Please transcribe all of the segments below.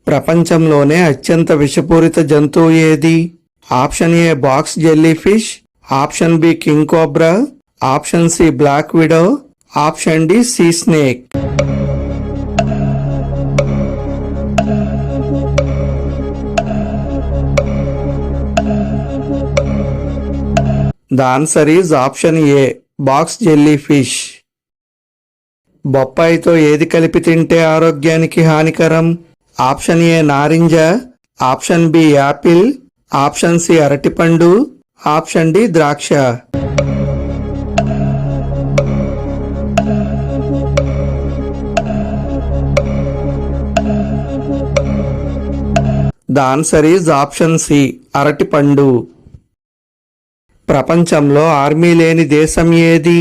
ప్రపంచంలోనే అత్యంత విషపూరిత జంతువు ఏది? Option A box jellyfish, option B king cobra, option C black widow, option D sea snake. The answer is option A box jellyfish. బొప్పాయితో ఏది కలిపి తింటే ఆరోగ్యానికి హానికరం? ఆప్షన్ ఏ నారింజ, option B apple, option C అరటిపండు, option D ద్రాక్ష. The answer is option C అరటిపండు. ప్రపంచంలో ఆర్మీ లేని దేశం ఏది?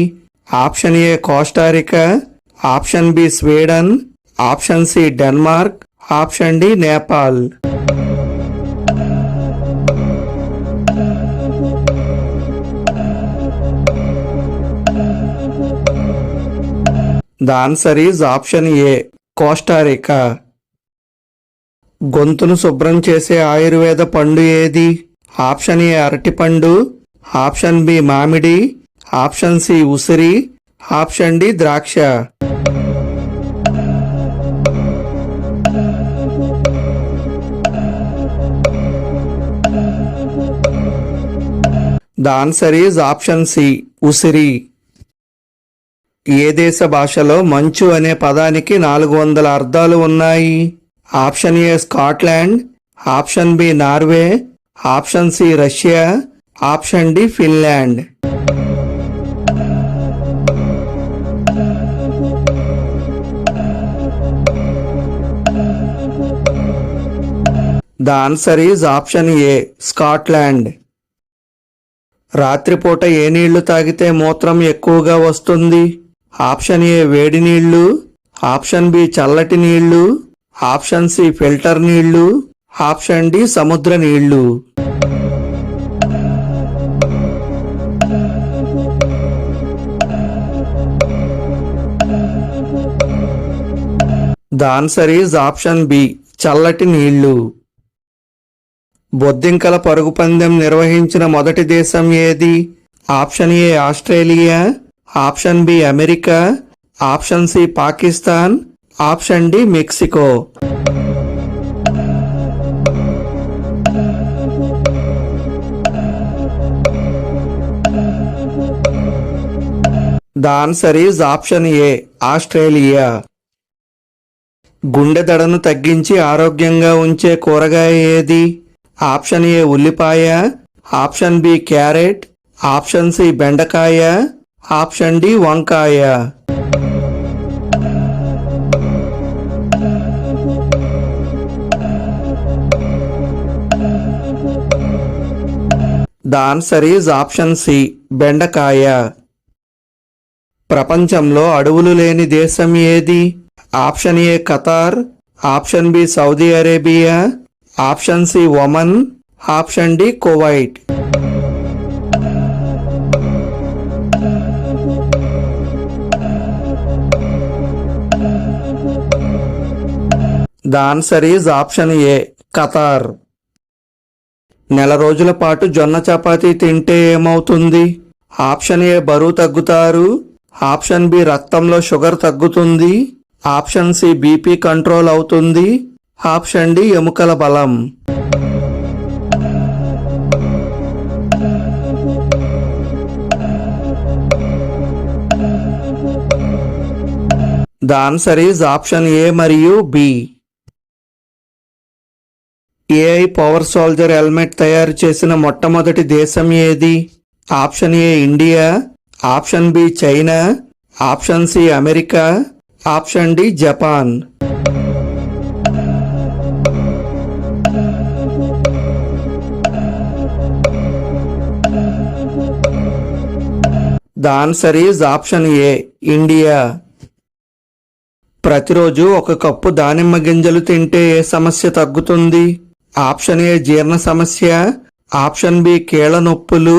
Option A Costa Rica, option B Sweden, option C Denmark, option D Nepal. The answer is option A Costa Rica. గొంతును శుభ్రం చేసే ఆయుర్వేద పండు ఏది? ఆప్షన్ ఏ అరటిపండు, ఆప్షన్ బి మామిడి, ఆప్షన్ సి ఉసిరి, ఆప్షన్ డి ద్రాక్ష. The answer is option C ఉసిరి. ఏ దేశ భాషలో మంచు అనే పదానికి 400 అర్థాలు ఉన్నాయి? Option A Scotland, option B Norway, option C Russia, option D Finland. The answer is option A Scotland. రాత్రిపూట ఏ నీళ్లు తాగితే మూత్రం ఎక్కువగా వస్తుంది? ఆప్షన్ ఏ వేడి నీళ్లు, ఆప్షన్ బి చల్లటి నీళ్లు, ఆప్షన్ సి ఫిల్టర్ నీళ్లు, ఆప్షన్ డి సముద్ర నీళ్లు. The answer is option B చల్లటి నీళ్లు. బొద్దింకల పరుగు పందెం నిర్వహించిన మొదటి దేశం ఏది? Option A Australia, option B America, option C Pakistan, option D Mexico. The answer is option A Australia. గుండె దడను తగ్గించి ఆరోగ్యంగా ఉంచే కూరగాయ ఏది? ఆప్షన్ ఏ ఉల్లిపాయ, option B carrot, option C బెండకాయ, ఆప్షన్ డి వంకాయ. The answer is option C బెండకాయ. ప్రపంచంలో అడవులు లేని దేశం ఏది? Option A Qatar, option B Saudi Arabia, option C Oman, option D Kuwait. The answer is option A Qatar. నెల రోజుల పాటు జొన్న చపాతీ తింటే ఏమవుతుంది? ఆప్షన్ ఏ బరువు తగ్గుతారు, ఆప్షన్ బి రక్తంలో షుగర్ తగ్గుతుంది, ఆప్షన్ సి బీపీ కంట్రోల్ అవుతుంది, ఆప్షన్ డి ఎముకల బలం. The answer is option A మరియు B. AI power soldier helmet తయారు చేసిన మొట్టమొదటి దేశం ఏది? Option A India, option B China, option C America, option D Japan. The answer is option A India. ప్రతిరోజు ఒక కప్పు దానిమ్మ గింజలు తింటే ఏ సమస్య తగ్గుతుంది? ఆప్షన్ ఏ జీర్ణ సమస్య, ఆప్షన్ బి కీళ్ల నొప్పులు,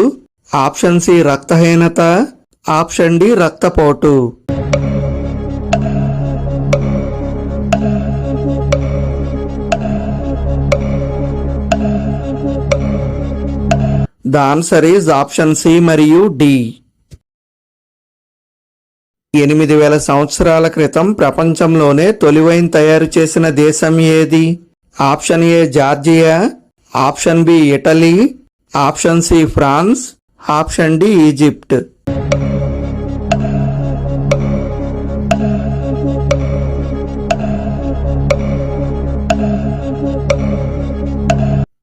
ఆప్షన్ సి రక్తహీనత, ఆప్షన్ డి రక్తపోటు. The answer is option C మరియు డి. 8,000 సంవత్సరాల క్రితం ప్రపంచంలోనే తొలి వైన్ తయారు చేసిన దేశం ఏది? Option A Georgia, option B Italy, option C France, option D Egypt.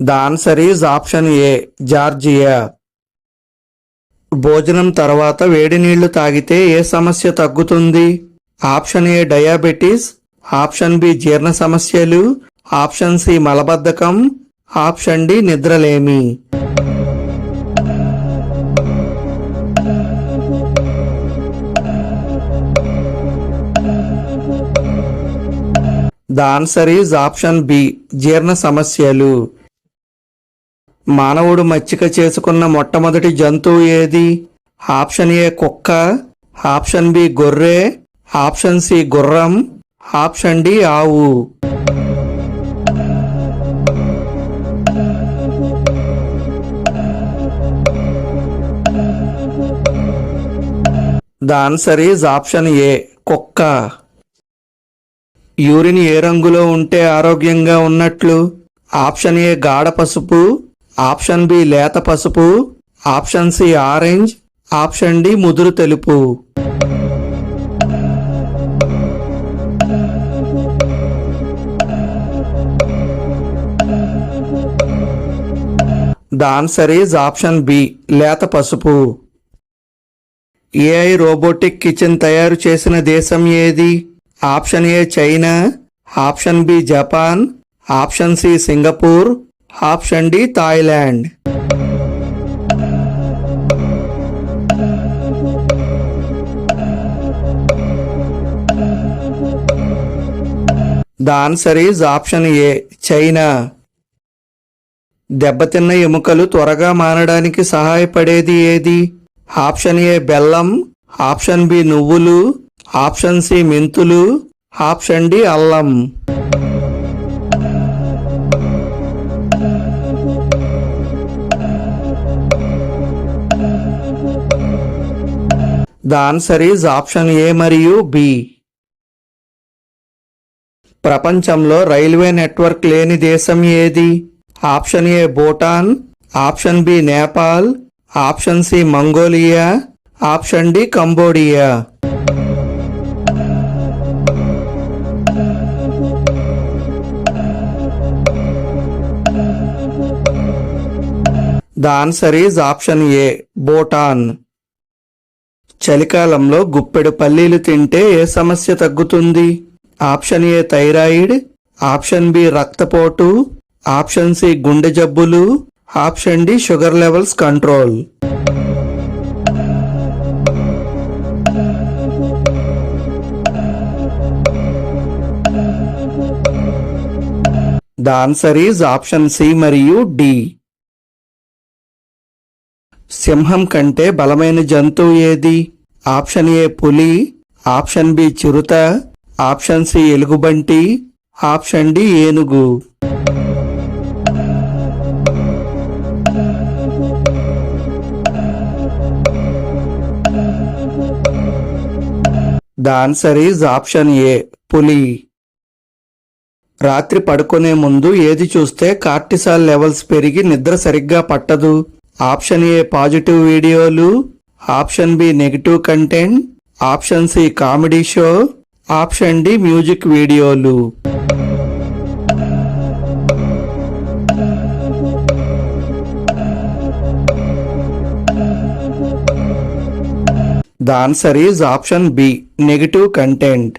The answer is option A Georgia. భోజనం తర్వాత వేడి నీళ్లు తాగితే ఏ సమస్య తగ్గుతుంది? Option A diabetes, option B జీర్ణ సమస్యలు, ఆప్షన్ సి మలబద్ధకం, ఆప్షన్ డి నిద్రలేమి. The answer is option B జీర్ణ సమస్యలు. మానవుడు మచ్చిక చేసుకున్న మొట్టమొదటి జంతువు ఏది? ఆప్షన్ ఏ కుక్క, ఆప్షన్ బి గొర్రె, ఆప్షన్ సి గుర్రం, ఆప్షన్ డి ఆవు. ద ఆన్సర్ ఈజ్ ఆప్షన్ ఏ కుక్క. యూరిన్ ఏ రంగులో ఉంటే ఆరోగ్యంగా ఉన్నట్లు? ఆప్షన్ ఏ గాఢ పసుపు, ఆప్షన్ బి లేత పసుపు, option C orange, option D ముదురు తెలుపు. The answer is option B లేత పసుపు. ఏఐ రోబోటిక్ కిచెన్ తయారు చేసిన దేశం ఏది? Option A China, option B Japan, option C Singapore, option D Thailand. The answer is option A China. దెబ్బతిన్న ఎముకలు త్వరగా మానడానికి సహాయపడేది ఏది? ఆప్షన్ ఏ బెల్లం, ఆప్షన్ బి నువ్వులు, ఆప్షన్ సి మెంతులు, ఆప్షన్ డి అల్లం. The answer is option A మరియు బి. ప్రపంచంలో రైల్వే నెట్వర్క్ లేని దేశం ఏది? Option A Bhutan, option B Nepal, option C Mongolia, option D Cambodia. The answer is option A Bhutan. చలికాలంలో గుప్పెడు పల్లీలు తింటే ఏ సమస్య తగ్గుతుంది? Option A thyroid, option B రక్తపోటు, ఆప్షన్ సి గుండె జబ్బులు, option D sugar levels control. The answer is option C మరియు డి. సింహం కంటే బలమైన జంతువు ఏది? ఆప్షన్ ఏ పులి, ఆప్షన్ బి చిరుత, ఆప్షన్ సి ఎలుగుబంటి, ఆప్షన్ డి ఏనుగు. The answer is option A పులి. రాత్రి పడుకునే ముందు ఏది చూస్తే కార్టిసాల్ లెవెల్స్ పెరిగి నిద్ర సరిగ్గా పట్టదు? ఆప్షన్ ఏ పాజిటివ్ వీడియోలు, option B negative content, option C comedy show, option D music వీడియోలు. The answer is option B negative content.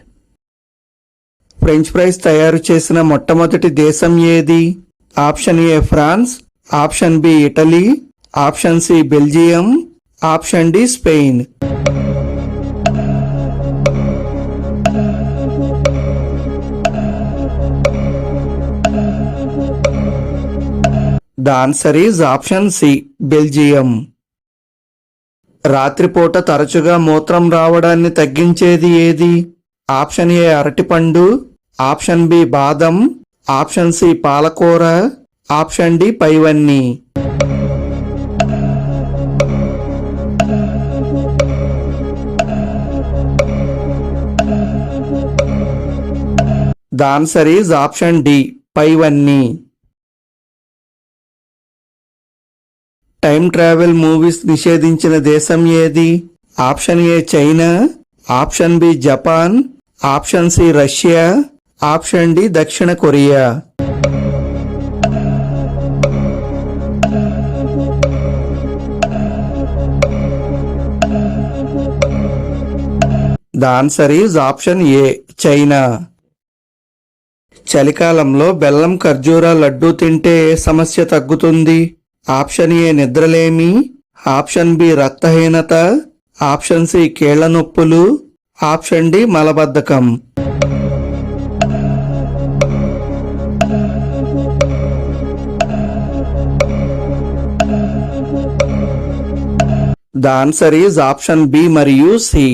French fries తయారు చేసిన మొట్టమొదటి దేశం ఏది? Option A France, option B Italy, option C Belgium, option D Spain. The answer is option C Belgium. రాత్రిపూట తరచుగా మూత్రం రావడాన్ని తగ్గించేది ఏది? ఆప్షన్ ఏ అరటిపండు, ఆప్షన్ బి బాదం, ఆప్షన్ సి పాలకూర, ఆప్షన్ డి పైవన్నీ. The answer is option D పైవన్నీ. టైమ్ ట్రావెల్ మూవీస్ నిషేధించిన దేశం ఏది? Option A China, option B Japan, option C Russia, option D దక్షిణ Korea. The answer is option A China. చలికాలంలో బెల్లం ఖర్జూర లడ్డూ తింటే ఏ సమస్య తగ్గుతుంది? ఆప్షన్ ఏ నిద్రలేమి, ఆప్షన్ బి రక్తహీనత, ఆప్షన్ సి కీళ్ల నొప్పులు, ఆప్షన్ డి మలబద్ధకం. The answer is option B మరియు సి.